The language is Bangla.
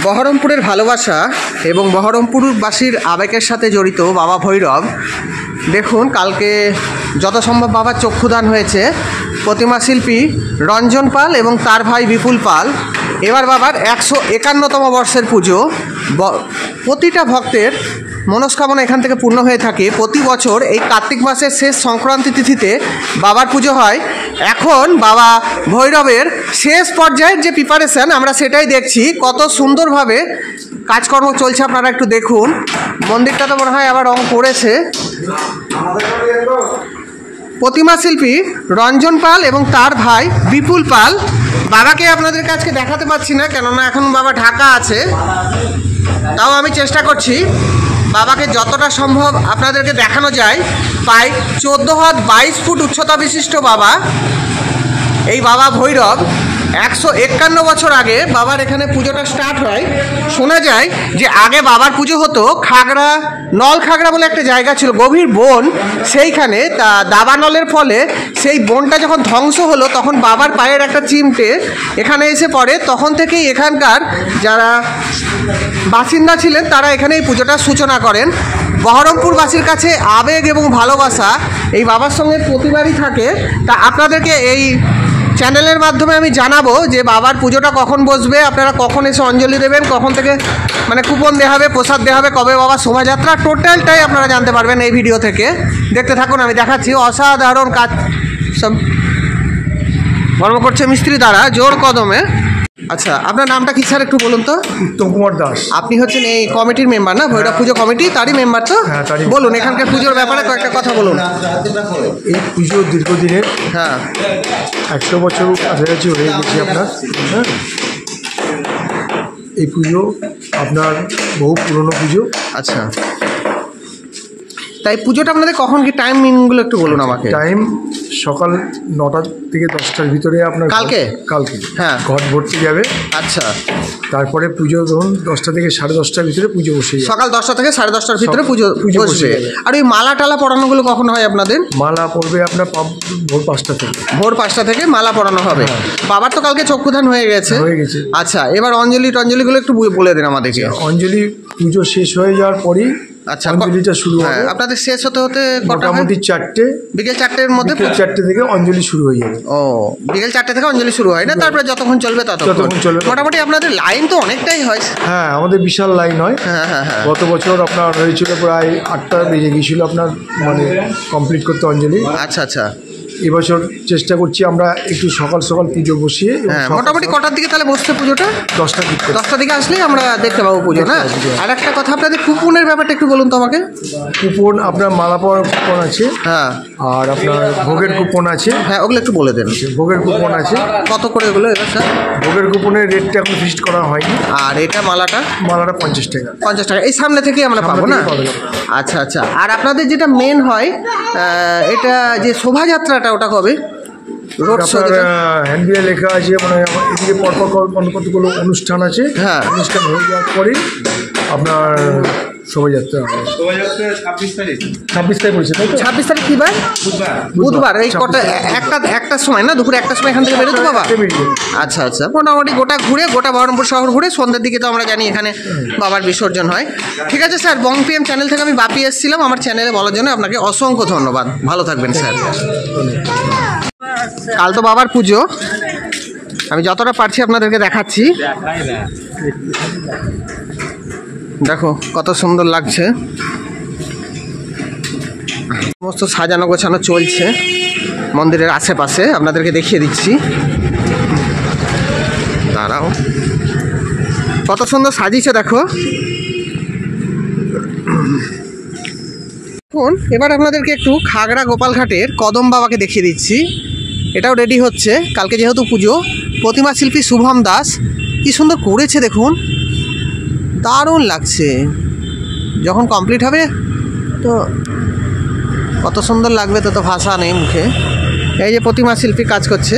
বহরমপুরের ভালোবাসা এবং বহরমপুরবাসীর আবেগের সাথে জড়িত বাবা ভৈরব। দেখুন, কালকে যত সম্ভব বাবার চক্ষুদান হয়েছে প্রতিমা শিল্পী রঞ্জন পাল এবং তার ভাই বিপুল পাল। এবার বাবার 151তম বর্ষের পুজো। প্রতিটা ভক্তের মনস্কামনা এখান থেকে পূর্ণ হয়ে থাকে। প্রতি বছর এই কার্তিক মাসের শেষ সংক্রান্তি তিথিতে বাবার পুজো হয়। এখন বাবা ভৈরবের শেষ পর্যায়ের যে প্রিপারেশন আমরা সেটাই দেখছি। কত সুন্দরভাবে কাজকর্ম চলছে আপনারা একটু দেখুন। মন্দিরটা তো মনে হয় আবার রং করেছে। প্রতিমা শিল্পী রঞ্জন পাল এবং তার ভাই বিপুল পাল। বাবাকে আপনাদের কাছে দেখাতে পাচ্ছি না, কেননা এখন বাবা ঢাকা আছে। তাও আমি চেষ্টা করছি বাবাকে যতটা সম্ভব আপনাদেরকে দেখানো যায়। প্রায় 14 হাত 22 ফুট উচ্চতা বিশিষ্ট বাবা। এই বাবা ভৈরব 151 বছর আগে বাবার এখানে পুজোটা স্টার্ট হয়। শোনা যায় যে আগে বাবার পুজো হতো খাগড়া, নল খাগড়া বলে একটা জায়গা ছিল, গভীর বন। সেইখানে তা দাবানলের ফলে সেই বনটা যখন ধ্বংস হলো তখন বাবার পায়ের একটা চিমটে এখানে এসে পড়ে। তখন থেকেই এখানকার যারা বাসিন্দা ছিলেন তারা এখানে এই পুজোটার সূচনা করেন। বহরমপুরবাসীর কাছে আবেগ এবং ভালোবাসা এই বাবার সঙ্গে প্রতিবারই থাকে। তা আপনাদেরকে এই চ্যানেলের মাধ্যমে আমি জানাবো যে বাবার পুজোটা কখন বসবে, আপনারা কখন এসে অঞ্জলি দেবেন, কখন থেকে মানে কুপন দেওয়া হবে, প্রসাদ দেওয়া হবে, কবে বাবার শোভাযাত্রা, টোটালটাই আপনারা জানতে পারবেন এই ভিডিও থেকে। দেখতে থাকুন, আমি দেখাচ্ছি। অসাধারণ কাজ সব কর্ম করছে মিস্ত্রি দ্বারা জোর কদমে। আচ্ছা, আপনার নামটা কি স্যার একটু বলুন তো? উত্তম কুমার দাস। আপনি হচ্ছেন এই কমিটির মেম্বার না? ভৈরব পুজো কমিটি তারই মেম্বার তো? হ্যাঁ, তারই। বলুন এখানকার পুজোর ব্যাপারে কয়েকটা কথা বলুন। এই পুজো দীর্ঘদিনের, হ্যাঁ 100 বছর কাছাকাছি হয়ে গেছে আপনার। হ্যাঁ, এই পুজো আপনার বহু পুরনো পুজো। আচ্ছা, তাই পুজোটা আপনাদের কখন কি টাইমিংগুলো একটু বলুন আমাকে। টাইম সকাল 9টা থেকে 10টার ভিতরে আপনার কালকে হ্যাঁ ঘট ভর্তি যাবে। আচ্ছা, তারপরে পুজো ধরুন 10টা থেকে 10:30টার ভিতরে পুজো বসে যাবে। সকাল 10টা থেকে 10:30টার ভিতরে পুজো বসবে। আর ওই মালা টালা পরানোগুলো কখন হয় আপনাদের? মালা পড়বে আপনার ভোর 5টা থেকে। ভোর 5টা থেকে মালা পরানো হবে। বাবার তো কালকে চক্ষুদান হয়ে গেছে। আচ্ছা, এবার টঞ্জলিগুলো একটু বলে দিন আমাদেরকে। অঞ্জলি পুজো শেষ হয়ে যাওয়ার পরেই আচ্ছা অঞ্জলিটা শুরু হবে। আপনাদের শেষ হতে মোটামুটি 4টে, বিকেল 4টের মধ্যে। 4টে থেকে অঞ্জলি শুরু হয়ে যাবে। ও, বিকেল 4টে থেকে অঞ্জলি শুরু হয় না? তারপরে যতক্ষণ চলবে ততক্ষণ চলবে। মোটামুটি আপনাদের লাইন তো অনেকটাই হয়। হ্যাঁ, আমাদের বিশাল লাইন হয়। হ্যাঁ। গত বছর আপনার হয়েছিল প্রায় 8টা বেজে গিয়েছিল আপনার মানে কমপ্লিট করতে অঞ্জলি। আচ্ছা, এবছর চেষ্টা করছি আমরা একটু সকাল সকাল পুজো বসিয়ে। হ্যাঁ, মোটামুটি কটার দিকে তাহলে বসছে পুজোটা? 10টার দিকে। 10টার দিকে আসলেই আমরা দেখতে পাবো পুজো না? আর একটা কথা, আপনাদের কুপনের ব্যাপারটা একটু বলুন তো আমাকে। কুপন আপনার মালা পাওয়ার কুপন আছে। হ্যাঁ, আর আপনার ভোগের কুপন আছে। হ্যাঁ, ওগুলো একটু বলে দেন। ভোগের কুপন আছে। কত করে এগুলো এবার স্যার? ভোগের কুপনের রেটটা এখন ফিক্সড করা হয়নি। আর এটা মালাটা 50 টাকা। 50 টাকা। এই সামনে থেকে আমরা পাবো না? আচ্ছা। আর আপনাদের যেটা মেন হয় এটা যে শোভাযাত্রাটা, ওটা কবে? হ্যান্ডবিলে লেখা আছে, মানে এদিকে পরপর কতগুলো অনুষ্ঠান আছে। হ্যাঁ, অনুষ্ঠান হয়ে যাওয়ার পরেই আপনার শোভাযাত্রা হবে। 26 তারিখ পড়েছে, তাই তো? 26 তারিখ কি বার? বুধবার। এই কটা একটার সময় না? দুপুরে 1টার সময় এখান থেকে বেরোতে বাবা? আচ্ছা, মোটামুটি গোটা বহরমপুর শহর ঘুরে সন্ধ্যের দিকে তো আমরা জানি এখানে বাবার বিসর্জন হয়। ঠিক আছে স্যার, বং পিএম চ্যানেল থেকে আমি বাপি এসেছিলাম আমার চ্যানেলে বলার জন্য আপনাকে অসংখ্য ধন্যবাদ। ভালো থাকবেন স্যার। কাল তো বাবার পুজো, আমি যতটা পারছি আপনাদেরকে দেখাচ্ছি। দেখো কত সুন্দর লাগছে, সমস্ত সাজানো গোছানো চলছে মন্দিরের আশেপাশে। আপনাদেরকে দেখিয়ে দিচ্ছি, দাঁড়াও, কত সুন্দর সাজিয়েছে দেখো। এবার আপনাদেরকে একটু খাগড়া গোপালঘাটের কদম বাবাকে দেখিয়ে দিচ্ছি। এটাও রেডি হচ্ছে, কালকে যেহেতু পুজো। প্রতিমা শিল্পী শুভম দাস কি সুন্দর করেছে দেখুন, দারুণ লাগছে। যখন কমপ্লিট হবে তো কত সুন্দর লাগবে, তো ভাষা নেই মুখে। এই যে প্রতিমা শিল্পী কাজ করছে।